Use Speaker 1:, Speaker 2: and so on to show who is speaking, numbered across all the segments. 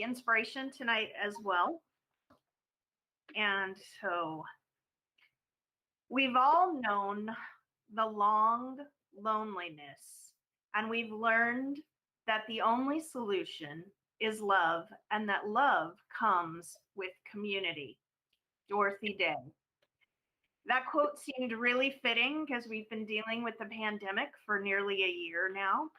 Speaker 1: the inspiration tonight as well. And so we've all known the long loneliness, and we've learned that the only solution is love, and that love comes with community. Dorothy Day. That quote seemed really fitting because we've been dealing with the pandemic for nearly a year now.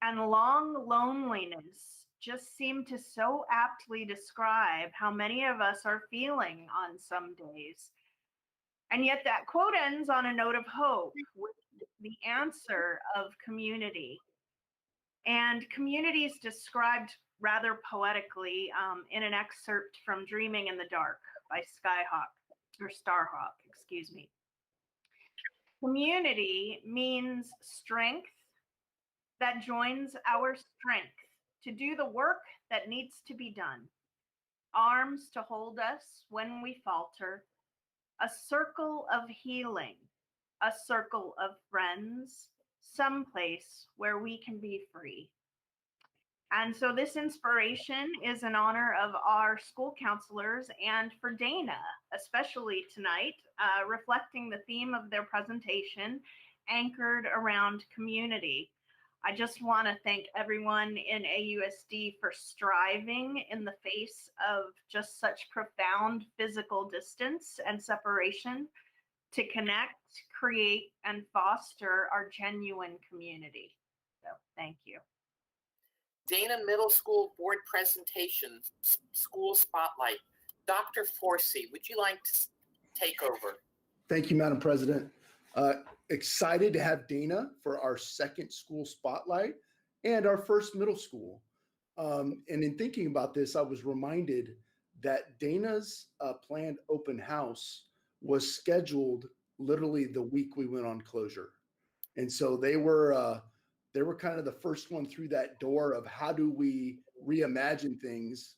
Speaker 1: And long loneliness just seemed to so aptly describe how many of us are feeling on some days. And yet that quote ends on a note of hope with the answer of community. And community is described rather poetically in an excerpt from Dreaming in the Dark by Starhawk, excuse me. Community means strength that joins our strength to do the work that needs to be done. Arms to hold us when we falter, a circle of healing, a circle of friends, someplace where we can be free. And so this inspiration is in honor of our school counselors and for Dana, especially tonight, reflecting the theme of their presentation, anchored around community. I just want to thank everyone in AUSD for striving in the face of just such profound physical distance and separation to connect, create, and foster our genuine community. So thank you.
Speaker 2: Dana Middle School Board Presentation, School Spotlight. Dr. Forsey, would you like to take over?
Speaker 3: Thank you, Madam President. Excited to have Dana for our second school spotlight and our first middle school. And in thinking about this, I was reminded that Dana's planned open house was scheduled literally the week we went on closure. And so they were kind of the first one through that door of how do we reimagine things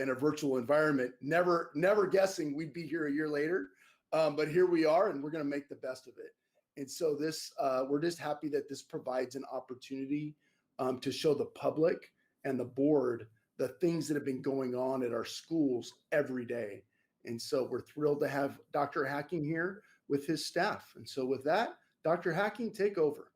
Speaker 3: in a virtual environment, never guessing we'd be here a year later. But here we are, and we're going to make the best of it. And so this, we're just happy that this provides an opportunity to show the public and the board the things that have been going on at our schools every day. And so we're thrilled to have Dr. Hacking here with his staff. And so with that, Dr. Hacking, take over.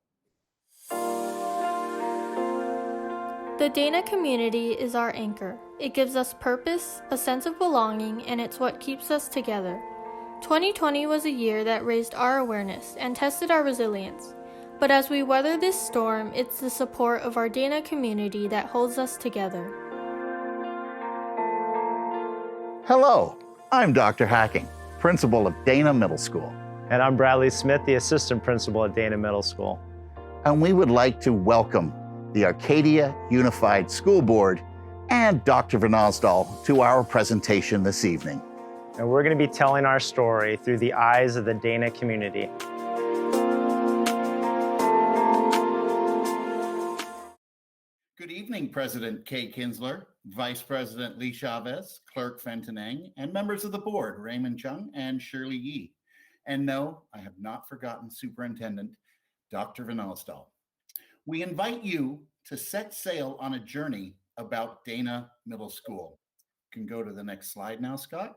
Speaker 4: The Dana community is our anchor. It gives us purpose, a sense of belonging, and it's what keeps us together. 2020 was a year that raised our awareness and tested our resilience. But as we weather this storm, it's the support of our Dana community that holds us together.
Speaker 5: Hello, I'm Dr. Hacking, principal of Dana Middle School.
Speaker 6: And I'm Bradley Smith, the assistant principal at Dana Middle School.
Speaker 5: And we would like to welcome the Arcadia Unified School Board and Dr. Van Osdal to our presentation this evening.
Speaker 6: And we're going to be telling our story through the eyes of the Dana community.
Speaker 7: Good evening, President Kay Kinsler, Vice President Lee Chavez, Clerk Fentonang, and members of the board, Raymond Chung and Shirley Yee. And no, I have not forgotten Superintendent Dr. Van Osdal. We invite you to set sail on a journey about Dana Middle School. You can go to the next slide now, Scott.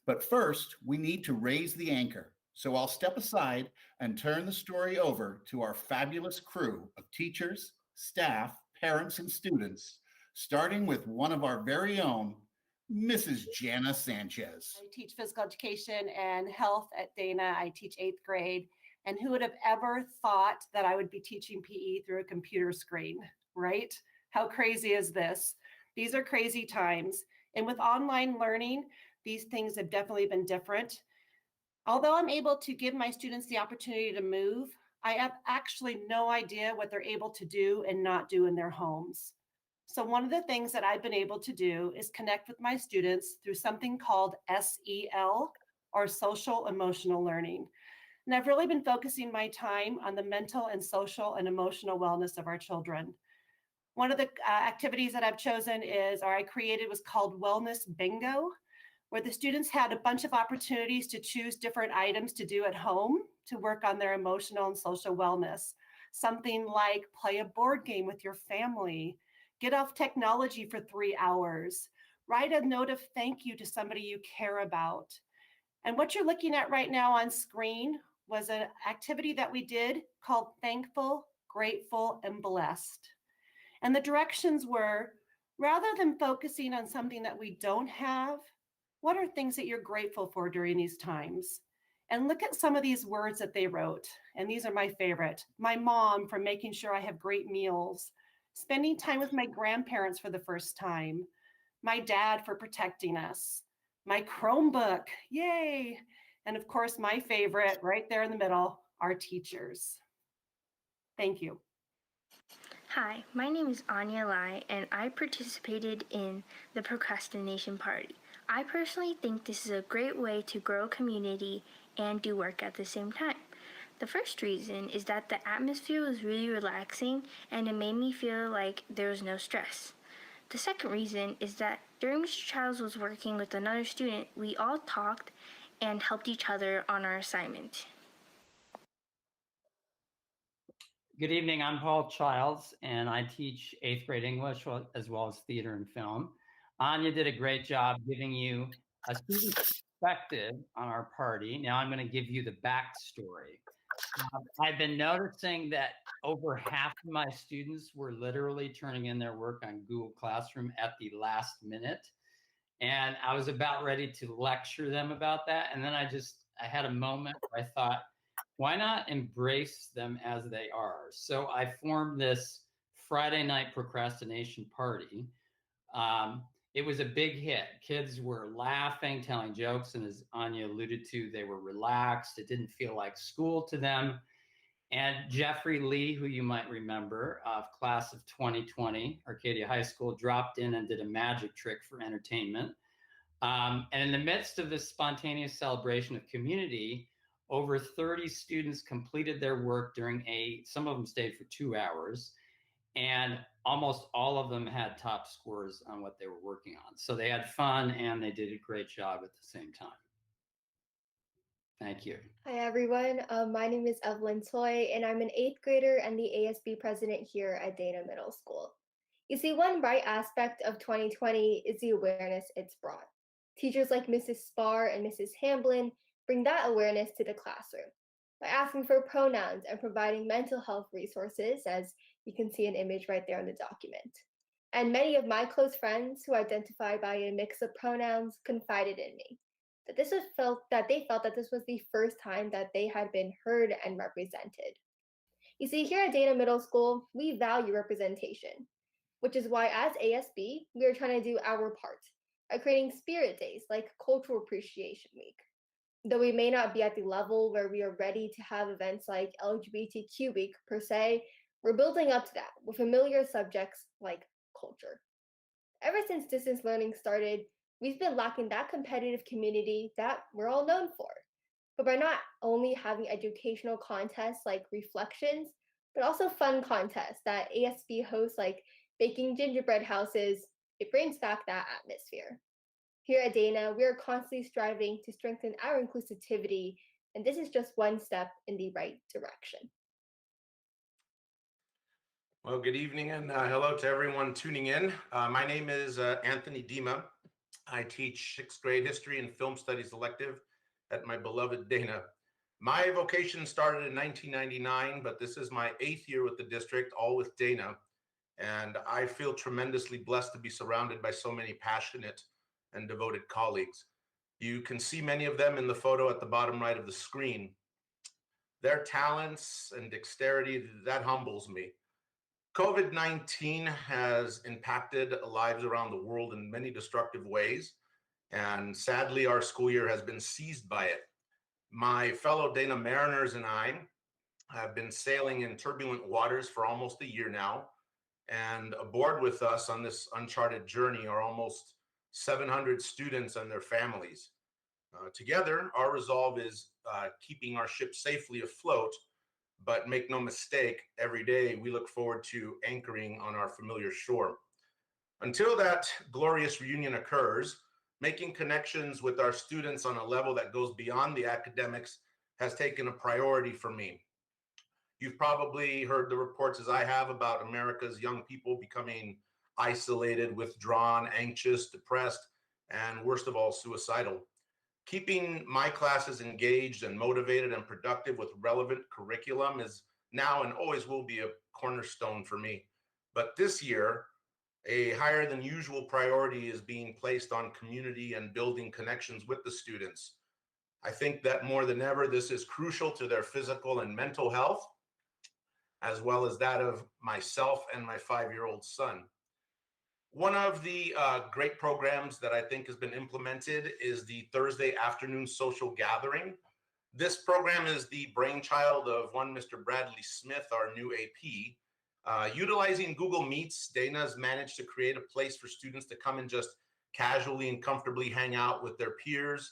Speaker 7: But first, we need to raise the anchor. So I'll step aside and turn the story over to our fabulous crew of teachers, staff, parents, and students, starting with one of our very own, Mrs. Jana Sanchez.
Speaker 8: I teach physical education and health at Dana. I teach 8th grade. And who would have ever thought that I would be teaching PE through a computer screen, right? How crazy is this? These are crazy times. And with online learning, these things have definitely been different. Although I'm able to give my students the opportunity to move, I have actually no idea what they're able to do and not do in their homes. So one of the things that I've been able to do is connect with my students through something called SEL, or social emotional learning. And I've really been focusing my time on the mental and social and emotional wellness of our children. One of the activities that I've chosen I created was called Wellness Bingo, where the students had a bunch of opportunities to choose different items to do at home to work on their emotional and social wellness. Something like play a board game with your family, Get off technology for 3 hours. Write a note of thank you to somebody you care about. And what you're looking at right now on screen was an activity that we did called Thankful, Grateful, and Blessed. And the directions were, rather than focusing on something that we don't have, what are things that you're grateful for during these times? And look at some of these words that they wrote. And these are my favorite. My mom for making sure I have great meals. Spending time with my grandparents for the first time. My dad for protecting us. My Chromebook, yay. And of course, my favorite right there in the middle, our teachers. Thank you.
Speaker 9: Hi, my name is Anya Lai, and I participated in the procrastination party. I personally think this is a great way to grow community and do work at the same time. The first reason is that the atmosphere was really relaxing and it made me feel like there was no stress. The second reason is that during Mr. Chiles was working with another student, we all talked and helped each other on our assignment.
Speaker 10: Good evening, I'm Paul Chiles, and I teach 8th grade English as well as theater and film. Anya did a great job giving you a student perspective on our party. Now I'm going to give you the backstory. I've been noticing that over half of my students were literally turning in their work on Google Classroom at the last minute. And I was about ready to lecture them about that. And then I had a moment where I thought, why not embrace them as they are? So I formed this Friday night procrastination party. It was a big hit. Kids were laughing, telling jokes, and as Anya alluded to, they were relaxed. It didn't feel like school to them. And Jeffrey Lee, who you might remember, of class of 2020, Arcadia High School, dropped in and did a magic trick for entertainment. And in the midst of this spontaneous celebration of community, over 30 students completed their work some of them stayed for 2 hours, and almost all of them had top scores on what they were working on. So they had fun and they did a great job at the same time. Thank you.
Speaker 11: Hi, everyone. My name is Evelyn Toy, and I'm an 8th grader and the ASB president here at Dana Middle School. You see, one bright aspect of 2020 is the awareness it's brought. Teachers like Mrs. Spar and Mrs. Hamblin bring that awareness to the classroom by asking for pronouns and providing mental health resources, as you can see an image right there in the document. And many of my close friends who identify by a mix of pronouns confided in me that they felt that this was the first time that they had been heard and represented. You see, here at Dana Middle School, we value representation, which is why as ASB, we are trying to do our part by creating spirit days like Cultural Appreciation Week. Though we may not be at the level where we are ready to have events like LGBTQ Week per se, we're building up to that with familiar subjects like culture. Ever since distance learning started, we've been lacking that competitive community that we're all known for. But by not only having educational contests like reflections, but also fun contests that ASB hosts like baking gingerbread houses, it brings back that atmosphere. Here at Dana, we are constantly striving to strengthen our inclusivity, and this is just one step in the right direction.
Speaker 12: Well, good evening and hello to everyone tuning in. My name is Anthony Dima. I teach 6th grade history and film studies elective at my beloved Dana. My vocation started in 1999, but this is my 8th year with the district, all with Dana. And I feel tremendously blessed to be surrounded by so many passionate and devoted colleagues. You can see many of them in the photo at the bottom right of the screen. Their talents and dexterity, that humbles me. COVID-19 has impacted lives around the world in many destructive ways, and sadly, our school year has been seized by it. My fellow Dana Mariners and I have been sailing in turbulent waters for almost a year now, and aboard with us on this uncharted journey are almost 700 students and their families. Together, our resolve is keeping our ship safely afloat, but make no mistake, every day we look forward to anchoring on our familiar shore. Until that glorious reunion occurs, making connections with our students on a level that goes beyond the academics has taken a priority for me. You've probably heard the reports, as I have, about America's young people becoming isolated, withdrawn, anxious, depressed, and worst of all, suicidal. Keeping my classes engaged and motivated and productive with relevant curriculum is now and always will be a cornerstone for me. But this year, a higher than usual priority is being placed on community and building connections with the students. I think that more than ever, this is crucial to their physical and mental health, as well as that of myself and my 5-year-old son. One of the great programs that I think has been implemented is the Thursday afternoon social gathering. This program is the brainchild of one Mr. Bradley Smith, our new AP. Utilizing Google Meets, Dana's managed to create a place for students to come and just casually and comfortably hang out with their peers,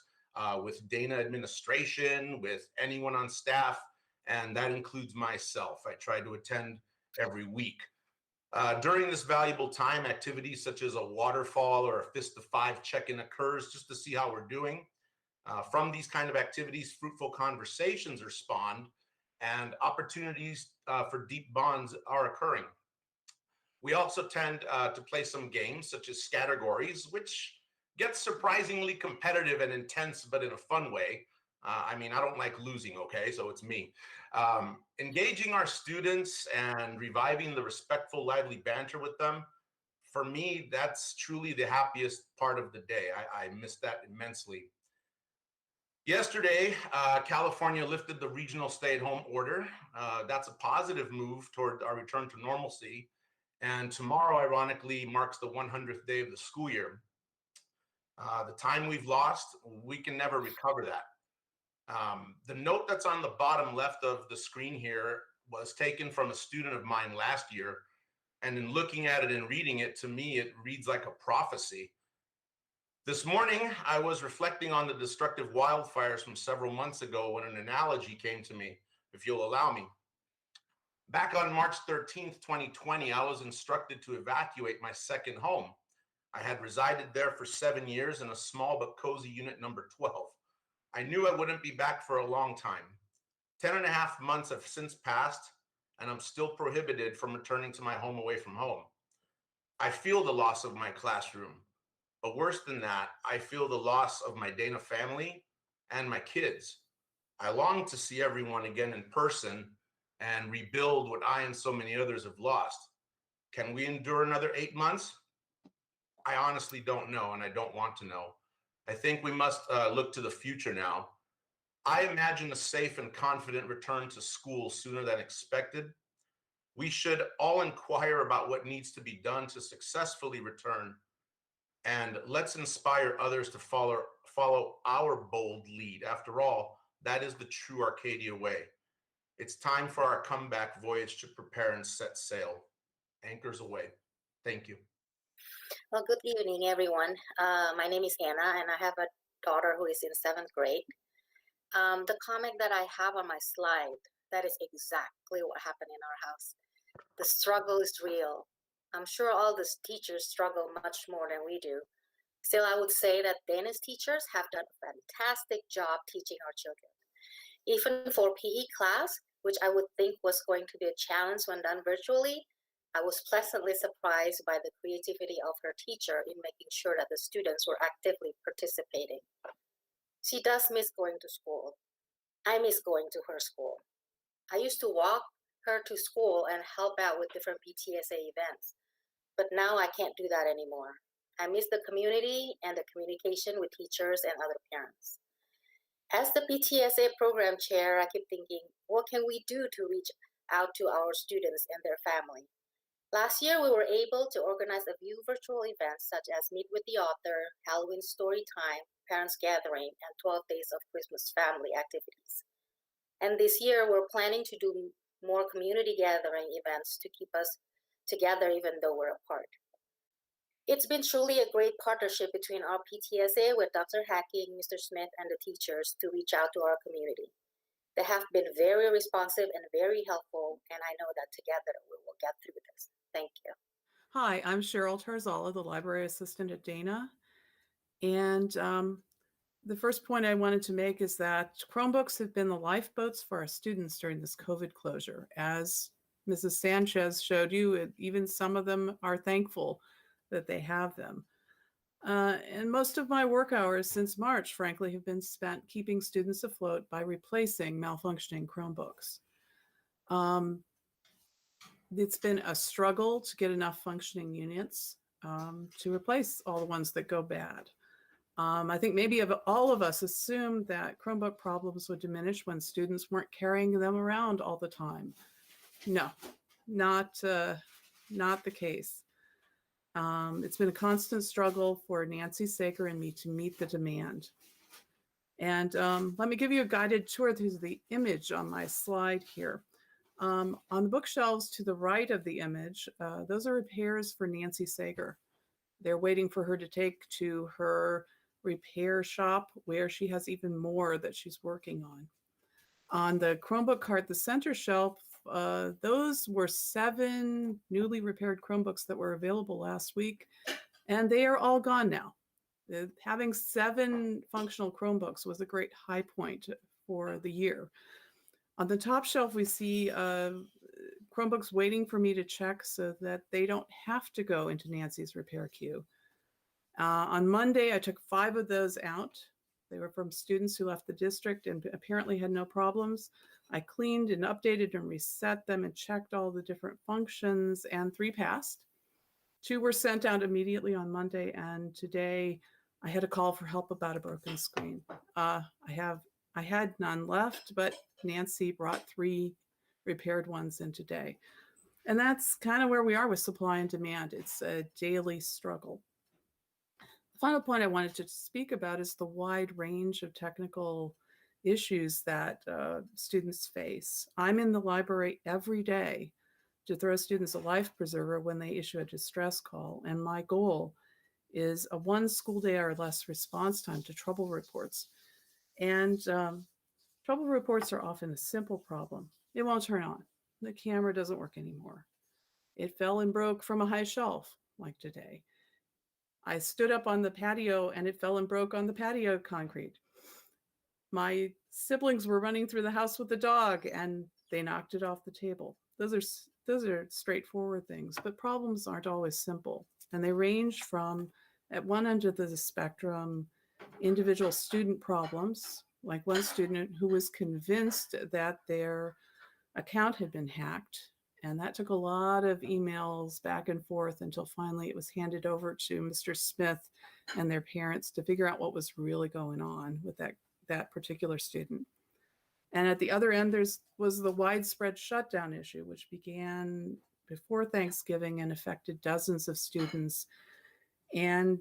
Speaker 12: with Dana administration, with anyone on staff, and that includes myself. I try to attend every week. During this valuable time, activities such as a waterfall or a fist of 5 check-in occurs just to see how we're doing. From these kind of activities, fruitful conversations are spawned and opportunities for deep bonds are occurring. We also tend to play some games such as categories, which gets surprisingly competitive and intense, but in a fun way. I mean, I don't like losing, okay? So it's me. Engaging our students and reviving the respectful, lively banter with them, for me, that's truly the happiest part of the day. I miss that immensely. Yesterday, California lifted the regional stay-at-home order. That's a positive move toward our return to normalcy. And tomorrow, ironically, marks the 100th day of the school year. The time we've lost, we can never recover that. The note that's on the bottom left of the screen here was taken from a student of mine last year. And in looking at it and reading it, to me, it reads like a prophecy. This morning, I was reflecting on the destructive wildfires from several months ago when an analogy came to me, if you'll allow me. Back on March 13th, 2020, I was instructed to evacuate my second home. I had resided there for 7 years in a small but cozy unit number 12. I knew I wouldn't be back for a long time. 10.5 months have since passed, and I'm still prohibited from returning to my home away from home. I feel the loss of my classroom, but worse than that, I feel the loss of my Dana family and my kids. I long to see everyone again in person and rebuild what I and so many others have lost. Can we endure another 8 months? I honestly don't know, and I don't want to know. I think we must look to the future now. I imagine a safe and confident return to school sooner than expected. We should all inquire about what needs to be done to successfully return, and let's inspire others to follow our bold lead. After all, that is the true Arcadia way. It's time for our comeback voyage to prepare and set sail. Anchors away. Thank you.
Speaker 13: Well, good evening, everyone. My name is Anna, and I have a daughter who is in 7th grade. The comment that I have on my slide, that is exactly what happened in our house. The struggle is real. I'm sure all the teachers struggle much more than we do. Still, I would say that Dana's teachers have done a fantastic job teaching our children. Even for PE class, which I would think was going to be a challenge when done virtually, I was pleasantly surprised by the creativity of her teacher in making sure that the students were actively participating. She does miss going to school. I miss going to her school. I used to walk her to school and help out with different PTSA events, but now I can't do that anymore. I miss the community and the communication with teachers and other parents. As the PTSA program chair, I keep thinking, what can we do to reach out to our students and their family? Last year, we were able to organize a few virtual events such as Meet with the Author, Halloween Story Time, Parents Gathering, and 12 Days of Christmas family activities. And this year, we're planning to do more community gathering events to keep us together even though we're apart. It's been truly a great partnership between our PTSA with Dr. Hacking, Mr. Smith, and the teachers to reach out to our community. They have been very responsive and very helpful, and I know that together we will get through this. Thank you.
Speaker 14: Hi, I'm Cheryl Tarzala, the library assistant at Dana. And the first point I wanted to make is that Chromebooks have been the lifeboats for our students during this COVID closure. As Mrs. Sanchez showed you, even some of them are thankful that they have them. And most of my work hours since March, frankly, have been spent keeping students afloat by replacing malfunctioning Chromebooks. It's been a struggle to get enough functioning units to replace all the ones that go bad. I think maybe all of us assumed that Chromebook problems would diminish when students weren't carrying them around all the time. No, not the case. It's been a constant struggle for Nancy Sager and me to meet the demand. And let me give you a guided tour through the image on my slide here. On the bookshelves to the right of the image, those are repairs for Nancy Sager. They're waiting for her to take to her repair shop where she has even more that she's working on. On the Chromebook cart, the center shelf, those were 7 newly repaired Chromebooks that were available last week, and they are all gone now. Having 7 functional Chromebooks was a great high point for the year. On the top shelf, we see Chromebooks waiting for me to check so that they don't have to go into Nancy's repair queue. On Monday, I took 5 of those out. They were from students who left the district and apparently had no problems. I cleaned and updated and reset them and checked all the different functions, and 3 passed. 2 were sent out immediately on Monday, and today I had a call for help about a broken screen. I had none left, but Nancy brought 3 repaired ones in today. And that's kind of where we are with supply and demand. It's a daily struggle. The final point I wanted to speak about is the wide range of technical issues that students face. I'm in the library every day to throw students a life preserver when they issue a distress call, and my goal is a 1 school day or less response time to trouble reports. And trouble reports are often a simple problem. It won't turn on. The camera doesn't work anymore. It fell and broke from a high shelf, like today. I stood up on the patio and it fell and broke on the patio concrete. My siblings were running through the house with the dog and they knocked it off the table. Those are straightforward things, but problems aren't always simple. And they range from, at one end of the spectrum, individual student problems, like one student who was convinced that their account had been hacked. And that took a lot of emails back and forth until finally it was handed over to Mr. Smith and their parents to figure out what was really going on with that particular student. And at the other end, was the widespread shutdown issue, which began before Thanksgiving and affected dozens of students. And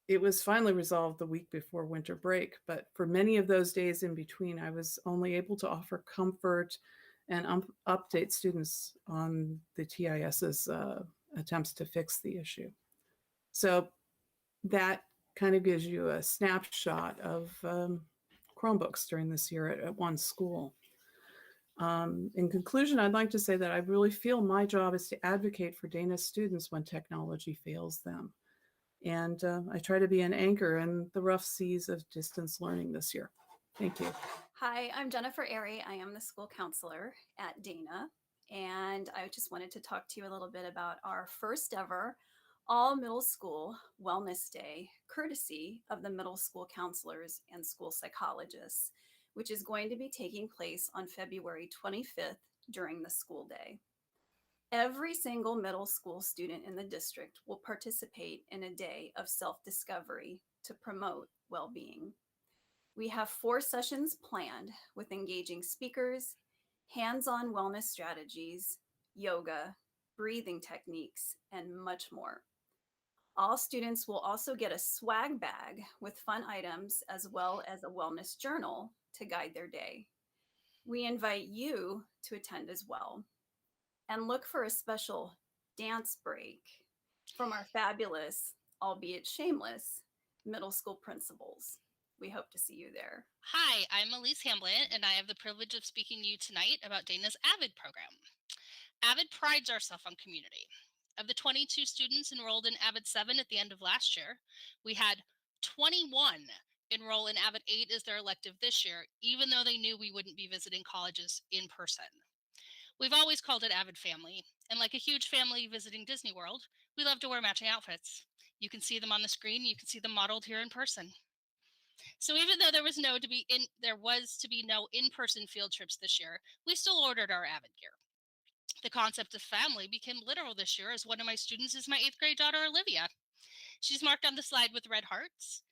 Speaker 14: it was finally resolved the week before winter break. But for many of those days in between, I was only able to offer comfort and update students on the TIS's attempts to fix the issue. So that kind of gives you a snapshot of Chromebooks during this year at one school. In conclusion, I'd like to say that I really feel my job is to advocate for Dana's students when technology fails them. And I try to be an anchor in the rough seas of distance learning this year. Thank you.
Speaker 15: Hi, I'm Jennifer Arie. I am the school counselor at Dana. And I just wanted to talk to you a little bit about our first ever all middle school wellness day, courtesy of the middle school counselors and school psychologists, which is going to be taking place on February 25th during the school day. Every single middle school student in the district will participate in a day of self-discovery to promote well-being. We have 4 sessions planned with engaging speakers, hands-on wellness strategies, yoga, breathing techniques, and much more. All students will also get a swag bag with fun items as well as a wellness journal to guide their day. We invite you to attend as well. And look for a special dance break from our fabulous, albeit shameless, middle school principals. We hope to see you there.
Speaker 16: Hi, I'm Elise Hamblin, and I have the privilege of speaking to you tonight about Dana's Avid program. Avid prides ourselves on community. Of the 22 students enrolled in Avid 7 at the end of last year, we had 21 enroll in Avid 8 as their elective this year, even though they knew we wouldn't be visiting colleges in person. We've always called it Avid Family, and like a huge family visiting Disney World, we love to wear matching outfits. You can see them on the screen, you can see them modeled here in person. So even though there was to be no in-person field trips this year, we still ordered our Avid gear. The concept of family became literal this year, as one of my students is my 8th grade daughter, Olivia. She's marked on the slide with red hearts,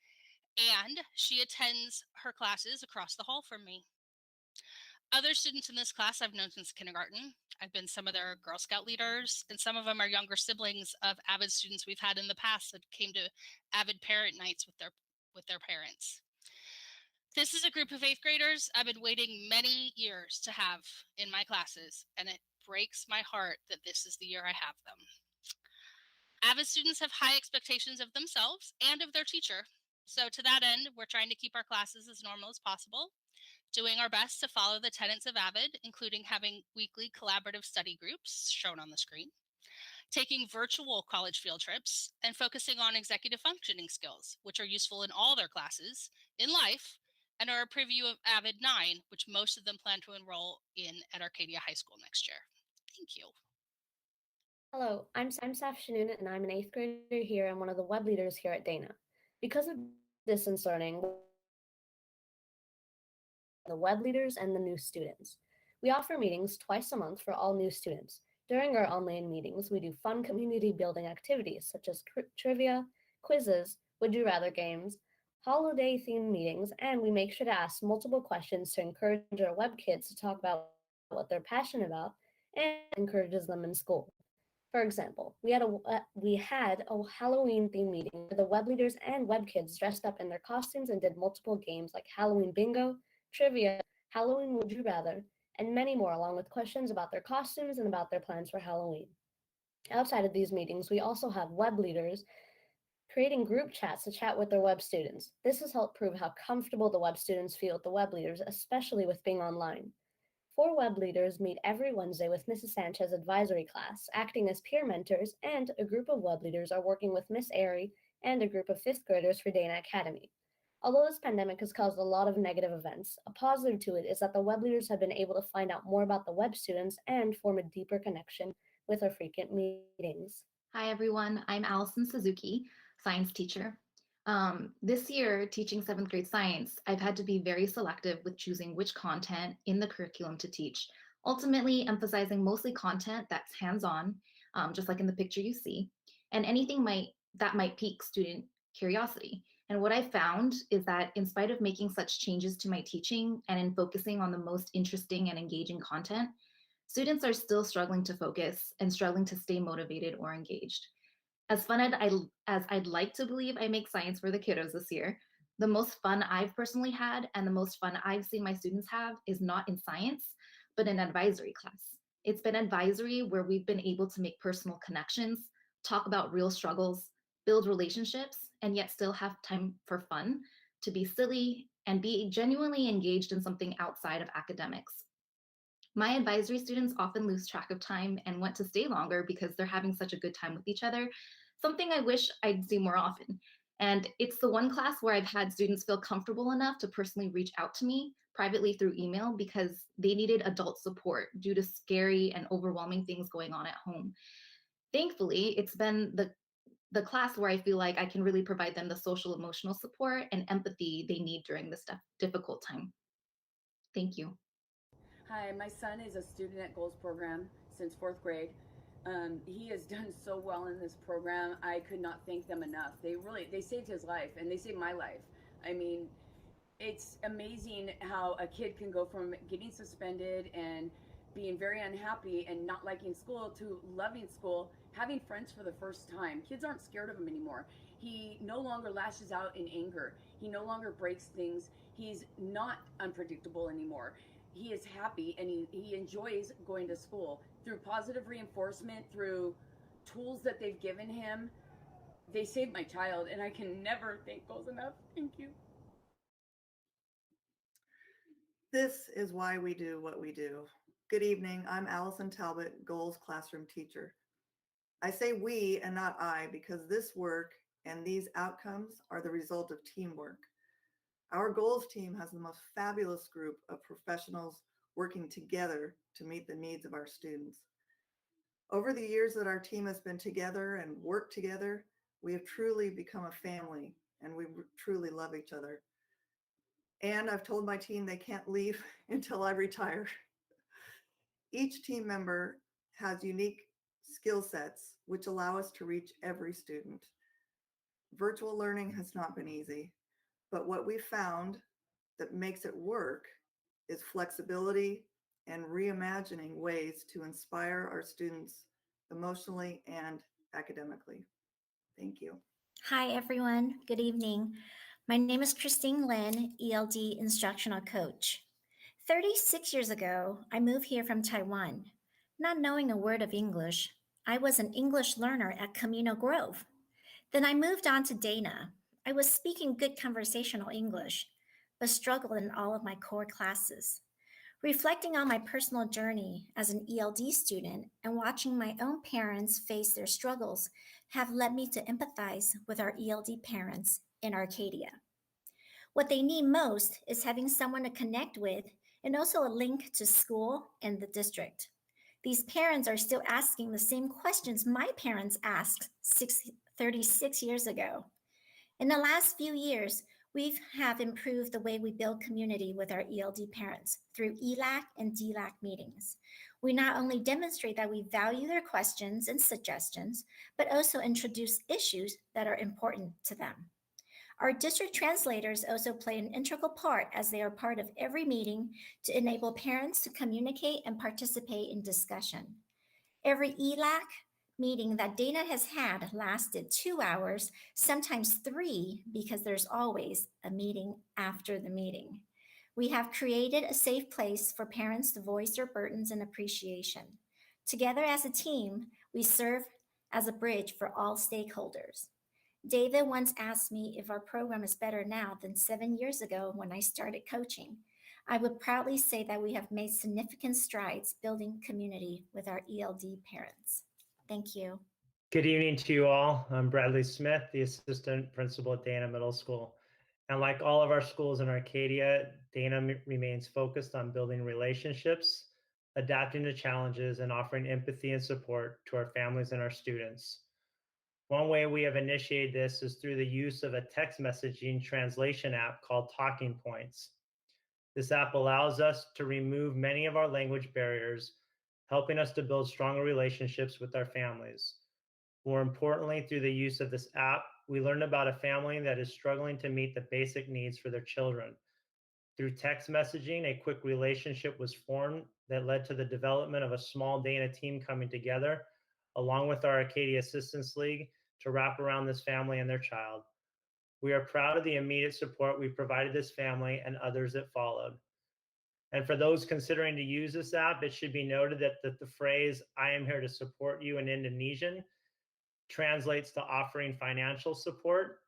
Speaker 16: and she attends her classes across the hall from me. Other students in this class I've known since kindergarten. I've been some of their Girl Scout leaders, and some of them are younger siblings of Avid students we've had in the past that came to Avid parent nights with their parents. This is a group of 8th graders I've been waiting many years to have in my classes, and it breaks my heart that this is the year I have them. Avid students have high expectations of themselves and of their teacher. So to that end, we're trying to keep our classes as normal as possible, doing our best to follow the tenets of Avid, including having weekly collaborative study groups shown on the screen, taking virtual college field trips, and focusing on executive functioning skills, which are useful in all their classes, in life, and are a preview of Avid 9, which most of them plan to enroll in at Arcadia High School next year. Thank you.
Speaker 17: Hello, I'm Saf Shanoon, and I'm an 8th grader here and one of the web leaders here at Dana. Because of distance learning, the web leaders and the new students. We offer meetings twice a month for all new students. During our online meetings, we do fun community building activities such as trivia, quizzes, would you rather games, holiday themed meetings, and we make sure to ask multiple questions to encourage our web kids to talk about what they're passionate about and encourages them in school. For example, we had a Halloween themed meeting where the web leaders and web kids dressed up in their costumes and did multiple games like Halloween bingo, trivia, Halloween would you rather, and many more, along with questions about their costumes and about their plans for Halloween. Outside of these meetings, we also have web leaders creating group chats to chat with their web students. This has helped prove how comfortable the web students feel with the web leaders, especially with being online. 4 web leaders meet every Wednesday with Mrs. Sanchez's advisory class, acting as peer mentors, and a group of web leaders are working with Miss Arie and a group of 5th graders for Dana Academy. Although this pandemic has caused a lot of negative events, a positive to it is that the web leaders have been able to find out more about the web students and form a deeper connection with our frequent meetings.
Speaker 18: Hi everyone, I'm Allison Suzuki, science teacher. This year, teaching 7th grade science, I've had to be very selective with choosing which content in the curriculum to teach, ultimately emphasizing mostly content that's hands-on, just like in the picture you see, and anything that might pique student curiosity. And what I found is that in spite of making such changes to my teaching and in focusing on the most interesting and engaging content, students are still struggling to focus and struggling to stay motivated or engaged. As fun as I'd like to believe I make science for the kiddos this year, the most fun I've personally had and the most fun I've seen my students have is not in science, but in advisory class. It's been advisory where we've been able to make personal connections, talk about real struggles, build relationships, and yet still have time for fun, to be silly, and be genuinely engaged in something outside of academics. My advisory students often lose track of time and want to stay longer because they're having such a good time with each other, something I wish I'd see more often. And it's the one class where I've had students feel comfortable enough to personally reach out to me privately through email because they needed adult support due to scary and overwhelming things going on at home. Thankfully, it's been the class where I feel like I can really provide them the social emotional support and empathy they need during this difficult time. Thank you.
Speaker 19: Hi, my son is a student at Goals program since 4th grade. He has done so well in this program. I could not thank them enough. They saved his life and they saved my life. I mean, it's amazing how a kid can go from getting suspended and being very unhappy and not liking school to loving school, having friends for the first time. Kids aren't scared of him anymore. He no longer lashes out in anger. He no longer breaks things. He's not unpredictable anymore. He is happy and he enjoys going to school through positive reinforcement, through tools that they've given him. They saved my child, and I can never thank Goals enough. Thank you.
Speaker 20: This is why we do what we do. Good evening, I'm Allison Talbot, Goals classroom teacher. I say we and not I because this work and these outcomes are the result of teamwork. Our Goals team has the most fabulous group of professionals working together to meet the needs of our students. Over the years that our team has been together and worked together, we have truly become a family and we truly love each other. And I've told my team they can't leave until I retire. Each team member has unique skill sets which allow us to reach every student. Virtual learning has not been easy, but what we found that makes it work is flexibility and reimagining ways to inspire our students emotionally and academically. Thank you.
Speaker 21: Hi, everyone. Good evening. My name is Christine Lynn, ELD Instructional Coach. 36 years ago, I moved here from Taiwan. Not knowing a word of English, I was an English learner at Camino Grove. Then I moved on to Dana. I was speaking good conversational English, but struggled in all of my core classes. Reflecting on my personal journey as an ELD student and watching my own parents face their struggles have led me to empathize with our ELD parents in Arcadia. What they need most is having someone to connect with and also a link to school and the district. These parents are still asking the same questions my parents asked 36 years ago. In the last few years, we have improved the way we build community with our ELD parents through ELAC and DLAC meetings. We not only demonstrate that we value their questions and suggestions, but also introduce issues that are important to them. Our district translators also play an integral part as they are part of every meeting to enable parents to communicate and participate in discussion. Every ELAC meeting that Dana has had lasted 2 hours, sometimes 3, because there's always a meeting after the meeting. We have created a safe place for parents to voice their burdens and appreciation. Together as a team, we serve as a bridge for all stakeholders. David once asked me if our program is better now than 7 years ago when I started coaching. I would proudly say that we have made significant strides building community with our ELD parents. Thank you.
Speaker 6: Good evening to you all. I'm Bradley Smith, the assistant principal at Dana Middle School. And like all of our schools in Arcadia, Dana remains focused on building relationships, adapting to challenges, and offering empathy and support to our families and our students. One way we have initiated this is through the use of a text messaging translation app called Talking Points. This app allows us to remove many of our language barriers, helping us to build stronger relationships with our families. More importantly, through the use of this app, we learned about a family that is struggling to meet the basic needs for their children. Through text messaging, a quick relationship was formed that led to the development of a small Dana team coming together, along with our Arcadia Assistance League, to wrap around this family and their child. We are proud of the immediate support we provided this family and others that followed. And for those considering to use this app, it should be noted that the phrase, "I am here to support you" in Indonesian translates to offering financial support.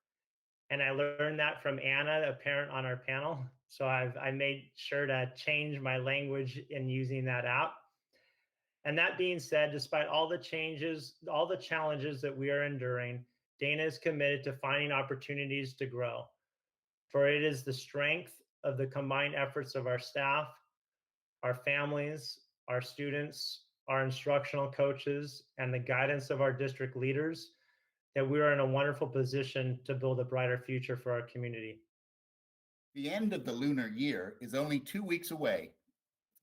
Speaker 6: And I learned that from Anna, a parent on our panel. So I made sure to change my language in using that app. And that being said, despite all the changes, all the challenges that we are enduring, Dana is committed to finding opportunities to grow. For it is the strength of the combined efforts of our staff, our families, our students, our instructional coaches, and the guidance of our district leaders that we are in a wonderful position to build a brighter future for our community.
Speaker 7: The end of the lunar year is only 2 weeks away,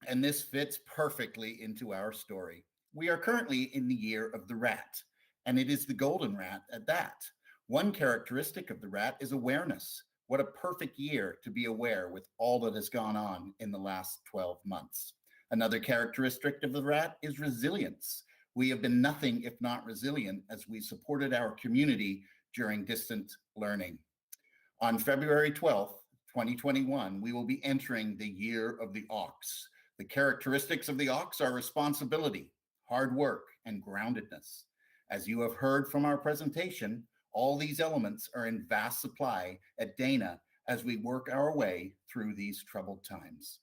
Speaker 7: and this fits perfectly into our story. We are currently in the year of the rat, and it is the golden rat at that. One characteristic of the rat is awareness. What a perfect year to be aware with all that has gone on in the last 12 months. Another characteristic of the rat is resilience. We have been nothing if not resilient as we supported our community during distant learning. On February 12th, 2021, we will be entering the year of the ox. The characteristics of the ox are responsibility, hard work, and groundedness. As you have heard from our presentation, all these elements are in vast supply at Dana as we work our way through these troubled times.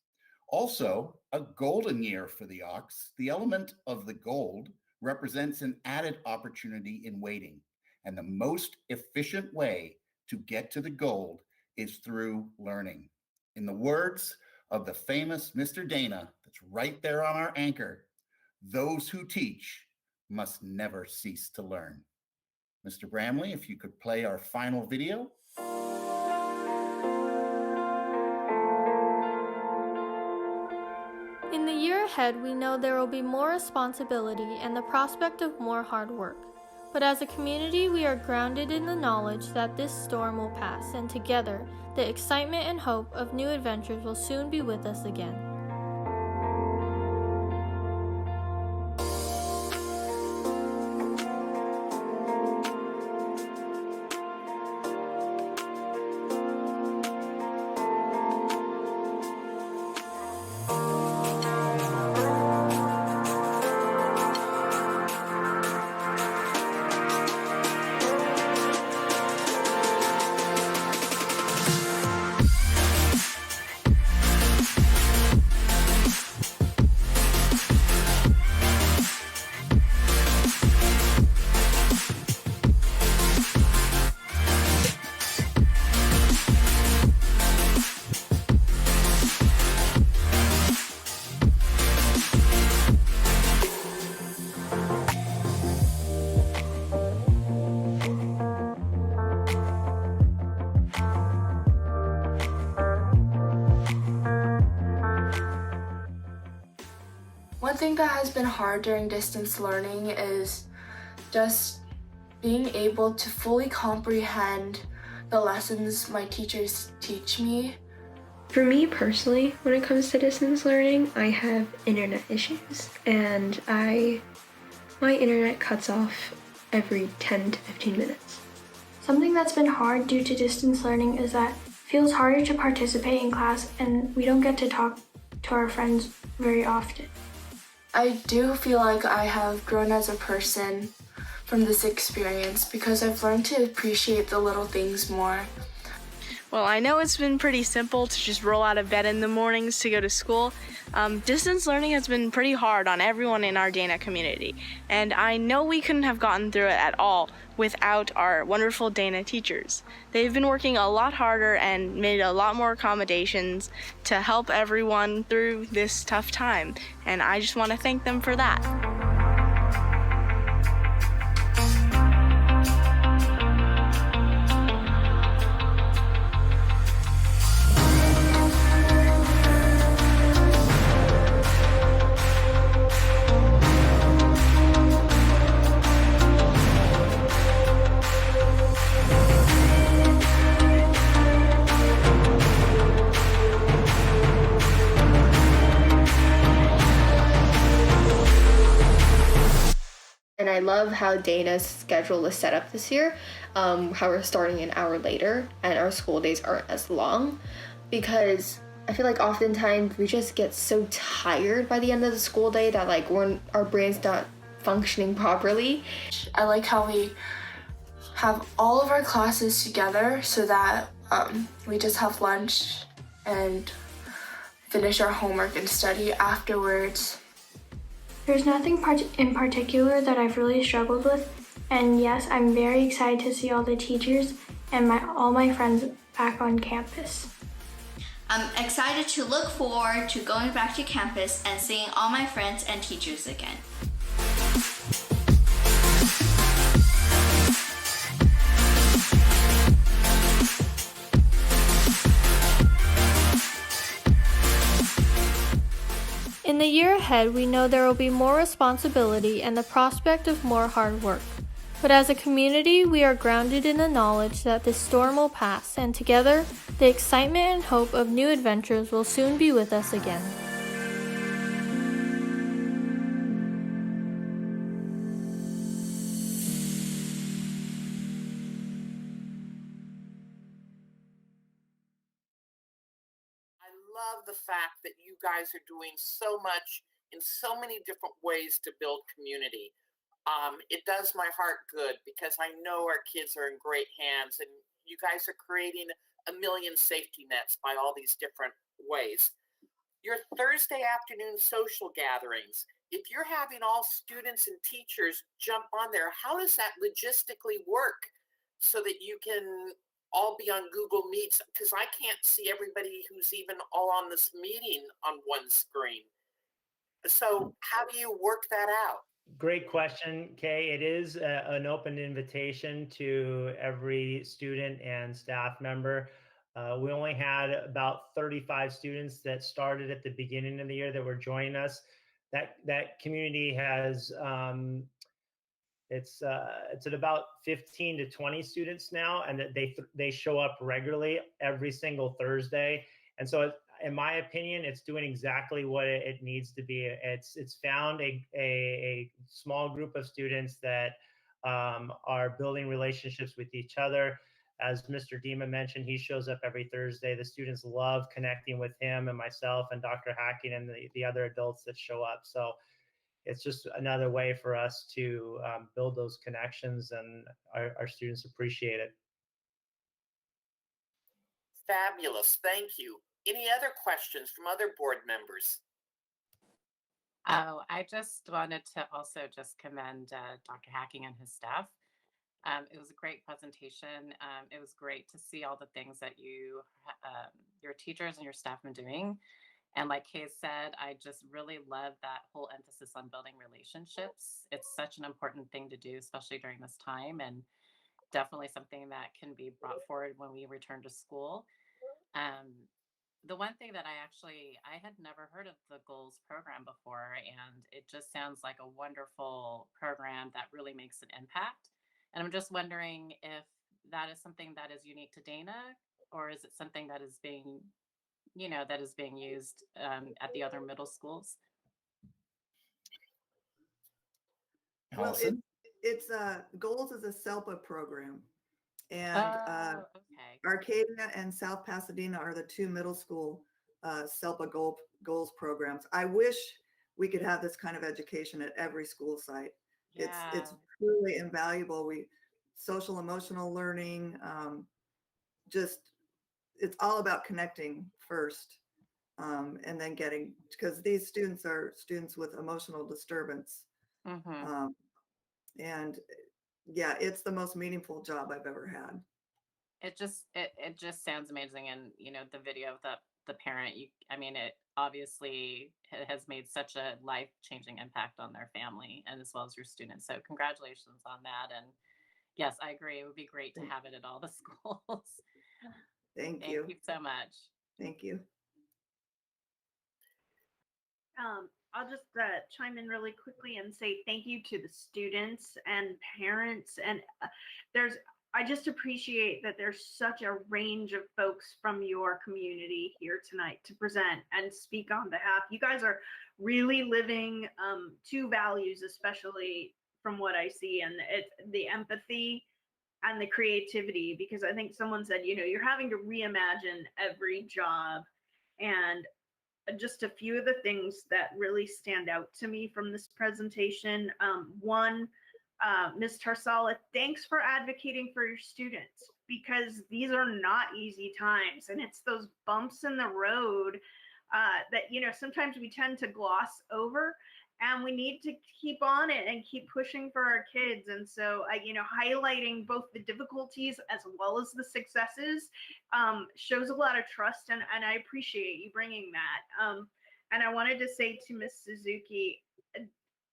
Speaker 7: Also, a golden year for the ox. The element of the gold represents an added opportunity in waiting, and the most efficient way to get to the gold is through learning. In the words of the famous Mr. Dana, the It's right there on our anchor. Those who teach must never cease to learn. Mr. Bramley, if you could play our final video.
Speaker 4: In the year ahead, we know there will be more responsibility and the prospect of more hard work. But as a community, we are grounded in the knowledge that this storm will pass, and together, the excitement and hope of new adventures will soon be with us again.
Speaker 1: One thing that has been hard during distance learning is just being able to fully comprehend the lessons my teachers teach me.
Speaker 22: For me personally, when it comes to distance learning, I have internet issues, and my internet cuts off every 10 to 15 minutes.
Speaker 21: Something that's been hard due to distance learning is that it feels harder to participate in class, and we don't get to talk to our friends very often.
Speaker 1: I do feel like I have grown as a person from this experience because I've learned to appreciate the little things more.
Speaker 23: Well, I know it's been pretty simple to just roll out of bed in the mornings to go to school. Distance learning has been pretty hard on everyone in our Dana community, and I know we couldn't have gotten through it at all without our wonderful Dana teachers. They've been working a lot harder and made a lot more accommodations to help everyone through this tough time, and I just want to thank them for that.
Speaker 11: And I love how Dana's schedule is set up this year, how we're starting an hour later and our school days aren't as long, because I feel like oftentimes we just get so tired by the end of the school day that like our brain's not functioning properly.
Speaker 1: I like how we have all of our classes together so that we just have lunch and finish our homework and study afterwards.
Speaker 21: There's nothing in particular that I've really struggled with, and yes, I'm very excited to see all the teachers and all my friends back on campus.
Speaker 24: I'm excited to look forward to going back to campus and seeing all my friends and teachers again.
Speaker 4: In the year ahead, we know there will be more responsibility and the prospect of more hard work. But as a community, we are grounded in the knowledge that this storm will pass, and together, the excitement and hope of new adventures will soon be with us again.
Speaker 2: Love the fact that you guys are doing so much in so many different ways to build community. It does my heart good because I know our kids are in great hands, and you guys are creating a million safety nets by all these different ways. Your Thursday afternoon social gatherings, if you're having all students and teachers jump on there, how does that logistically work so that you can all be on Google Meets? Because I can't see everybody who's even all on this meeting on one screen. So how do you work that out?
Speaker 6: Great question, Kay. It is an open invitation to every student and staff member. We only had about 35 students that started at the beginning of the year that were joining us. That community has it's at about 15 to 20 students now, and that they show up regularly every single Thursday. And so, in my opinion, it's doing exactly what it needs to be. It's found a small group of students that are building relationships with each other. As Mr. Dima mentioned, he shows up every Thursday. The students love connecting with him and myself and Dr. Hacking and the other adults that show up. So it's just another way for us to build those connections, and our students appreciate it.
Speaker 2: Fabulous, thank you. Any other questions from other board members?
Speaker 3: Oh, I just wanted to also just commend Dr. Hacking and his staff. It was a great presentation. It was great to see all the things that your teachers and your staff have been doing. And like Kay said, I just really love that whole emphasis on building relationships. It's such an important thing to do, especially during this time, and definitely something that can be brought forward when we return to school. The one thing that I had never heard of the Goals program before, and it just sounds like a wonderful program that really makes an impact. And I'm just wondering if that is something that is unique to Dana, or is it something that is being used at the other middle schools?
Speaker 20: Well, it's Goals is a SELPA program, and
Speaker 3: okay.
Speaker 20: Arcadia and South Pasadena are the two middle school SELPA Goals programs. I wish we could have this kind of education at every school site.
Speaker 3: Yeah.
Speaker 20: It's truly invaluable. Social emotional learning, it's all about connecting first, and then because these students are students with emotional disturbance.
Speaker 3: Mm-hmm.
Speaker 20: And yeah, it's the most meaningful job I've ever had.
Speaker 3: It just sounds amazing. And the video of the parent, it obviously has made such a life-changing impact on their family and as well as your students. So congratulations on that. And yes, I agree. It would be great to have it at all the schools.
Speaker 20: Thank you.
Speaker 3: Thank you so much.
Speaker 20: Thank you.
Speaker 5: I'll just chime in really quickly and say thank you to the students and parents. And I just appreciate that there's such a range of folks from your community here tonight to present and speak on behalf. You guys are really living two values, especially from what I see, and it's the empathy and the creativity, because I think someone said, you're having to reimagine every job. And just a few of the things that really stand out to me from this presentation. One, Ms. Tarsala, thanks for advocating for your students, because these are not easy times, and it's those bumps in the road that sometimes we tend to gloss over, and we need to keep on it and keep pushing for our kids. And so highlighting both the difficulties as well as the successes shows a lot of trust, and I appreciate you bringing that. And I wanted to say to Ms. Suzuki,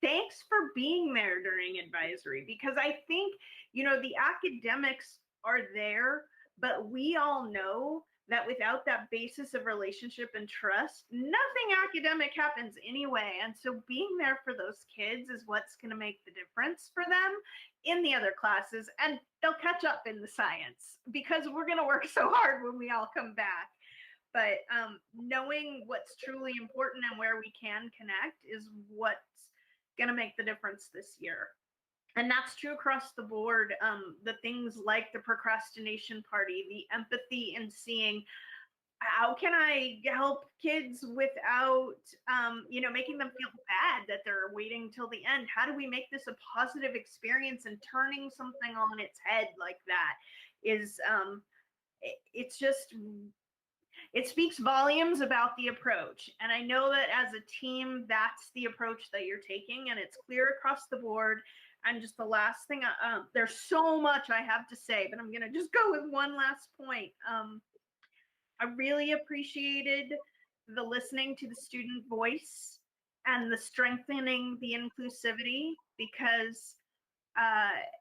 Speaker 5: thanks for being there during advisory, because I think, the academics are there, but we all know that without that basis of relationship and trust, nothing academic happens anyway. And so being there for those kids is what's going to make the difference for them in the other classes, and they'll catch up in the science, because we're going to work so hard when we all come back. But knowing what's truly important and where we can connect is what's going to make the difference this year. And that's true across the board. The things like the procrastination party, the empathy in seeing how can I help kids without, making them feel bad that they're waiting till the end? How do we make this a positive experience? And turning something on its head like that is, it speaks volumes about the approach. And I know that as a team, that's the approach that you're taking, and it's clear across the board. And just the last thing, there's so much I have to say, but I'm going to just go with one last point. I really appreciated the listening to the student voice and the strengthening the inclusivity, because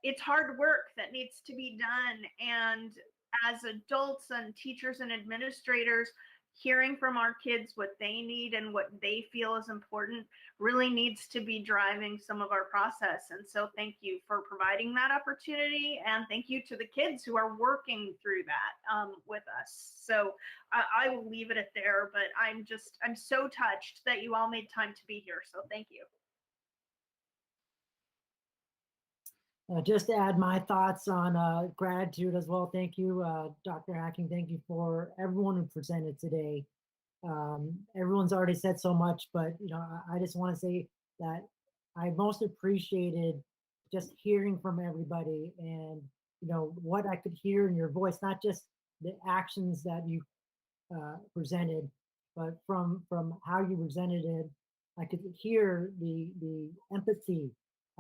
Speaker 5: it's hard work that needs to be done. And as adults and teachers and administrators, hearing from our kids what they need and what they feel is important really needs to be driving some of our process. And so thank you for providing that opportunity, and thank you to the kids who are working through that with us. So I will leave it at there, but I'm so touched that you all made time to be here. So thank you.
Speaker 8: Just to add my thoughts on gratitude as well. Thank you, Dr. Hacking. Thank you for everyone who presented today. Everyone's already said so much, but I just want to say that I most appreciated just hearing from everybody, and what I could hear in your voice, not just the actions that you presented, but from how you presented it, I could hear the empathy.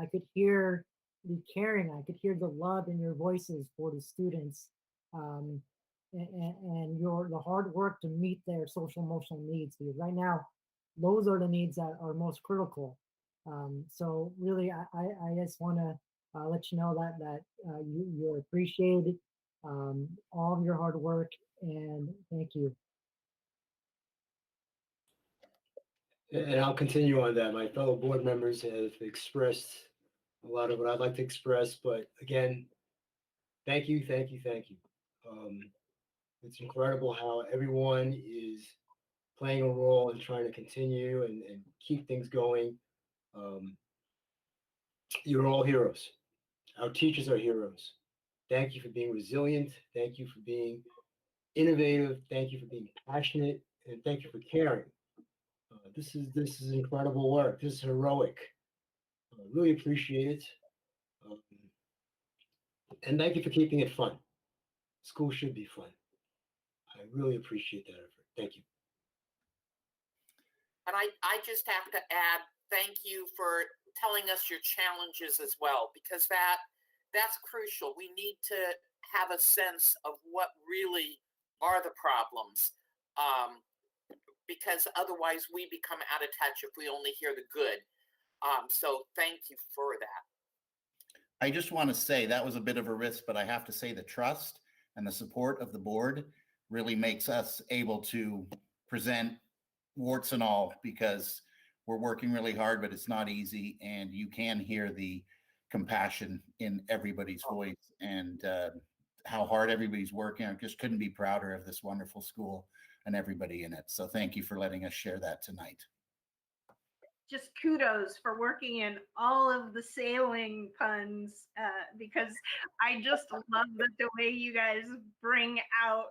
Speaker 8: I could hear the caring. I could hear the love in your voices for the students, and the hard work to meet their social emotional needs. Because right now, those are the needs that are most critical. So really, I just want to let you know that you're appreciated, all of your hard work, and thank you.
Speaker 9: And I'll continue on that. My fellow board members have expressed a lot of what I'd like to express, but again, thank you, thank you, thank you. It's incredible how everyone is playing a role in trying to continue and keep things going. You're all heroes. Our teachers are heroes. Thank you for being resilient. Thank you for being innovative. Thank you for being passionate, and thank you for caring. This is incredible work. This is heroic. Really appreciate it. And thank you for keeping it fun. School should be fun. I really appreciate that effort. Thank you.
Speaker 2: And I just have to add, thank you for telling us your challenges as well, because that's crucial. We need to have a sense of what really are the problems, because otherwise we become out of touch if we only hear the good. So thank you for that.
Speaker 7: I just want to say that was a bit of a risk, but I have to say the trust and the support of the board really makes us able to present warts and all, because we're working really hard, but it's not easy. And you can hear the compassion in everybody's voice and how hard everybody's working. I just couldn't be prouder of this wonderful school and everybody in it. So thank you for letting us share that tonight.
Speaker 5: Just kudos for working in all of the sailing puns, because I just love the way you guys bring out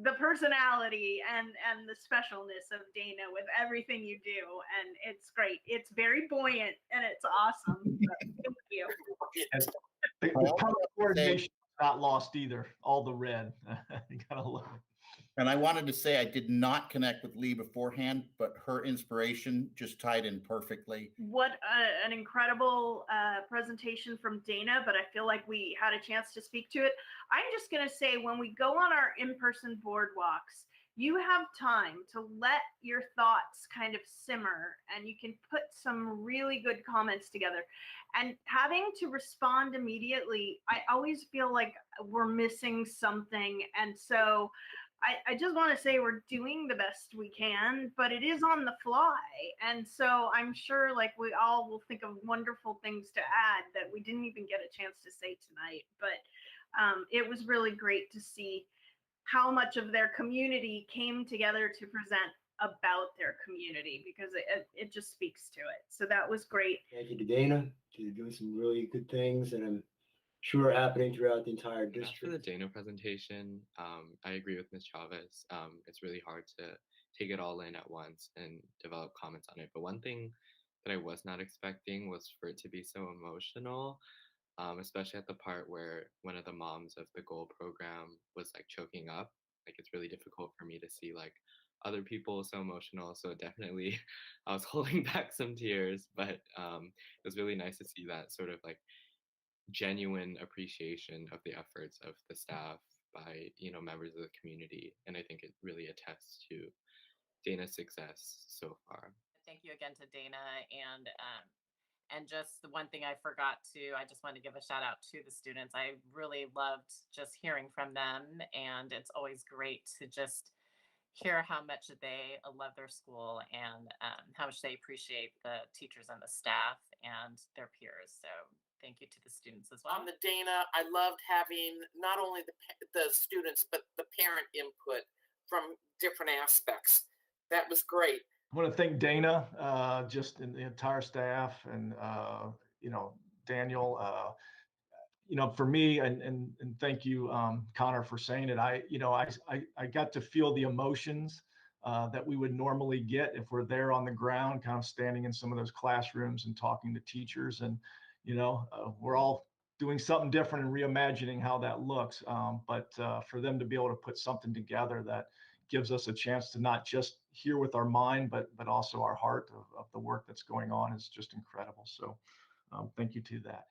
Speaker 5: the personality and the specialness of Dana with everything you do, and it's great. It's very buoyant and it's awesome. So thank you.
Speaker 10: The color coordination is not lost either. All the red. You gotta love it.
Speaker 7: And I wanted to say I did not connect with Lee beforehand, but her inspiration just tied in perfectly.
Speaker 5: What an incredible presentation from Dana, but I feel like we had a chance to speak to it. I'm just going to say, when we go on our in-person boardwalks, you have time to let your thoughts kind of simmer, and you can put some really good comments together. And having to respond immediately, I always feel like we're missing something. And so I just want to say we're doing the best we can, but it is on the fly. And so I'm sure like we all will think of wonderful things to add that we didn't even get a chance to say tonight. But it was really great to see how much of their community came together to present about their community, because it just speaks to it. So that was great.
Speaker 9: Thank you to Dana. You're doing some really good things, and I'm sure happening throughout the entire district.
Speaker 12: For the Dana presentation, I agree with Ms. Chavez. It's really hard to take it all in at once and develop comments on it. But one thing that I was not expecting was for it to be so emotional, especially at the part where one of the moms of the goal program was like choking up. Like, it's really difficult for me to see like other people so emotional. So definitely I was holding back some tears, but it was really nice to see that sort of like genuine appreciation of the efforts of the staff by members of the community, and I think it really attests to Dana's success so far.
Speaker 3: thank you again to Dana and just the one thing I forgot to, I just wanted to give a shout out to the students. I really loved just hearing from them, and it's always great to just hear how much they love their school and how much they appreciate the teachers and the staff and their peers. So thank you to the students as well.
Speaker 2: On the Dana, I loved having not only the students, but the parent input from different aspects. That was great.
Speaker 10: I want to thank Dana, just and the entire staff, and Daniel. For me, and thank you, Connor, for saying it. I got to feel the emotions that we would normally get if we're there on the ground, kind of standing in some of those classrooms and talking to teachers, and we're all doing something different and reimagining how that looks. But for them to be able to put something together that gives us a chance to not just hear with our mind, but also our heart of the work that's going on is just incredible. So thank you to that.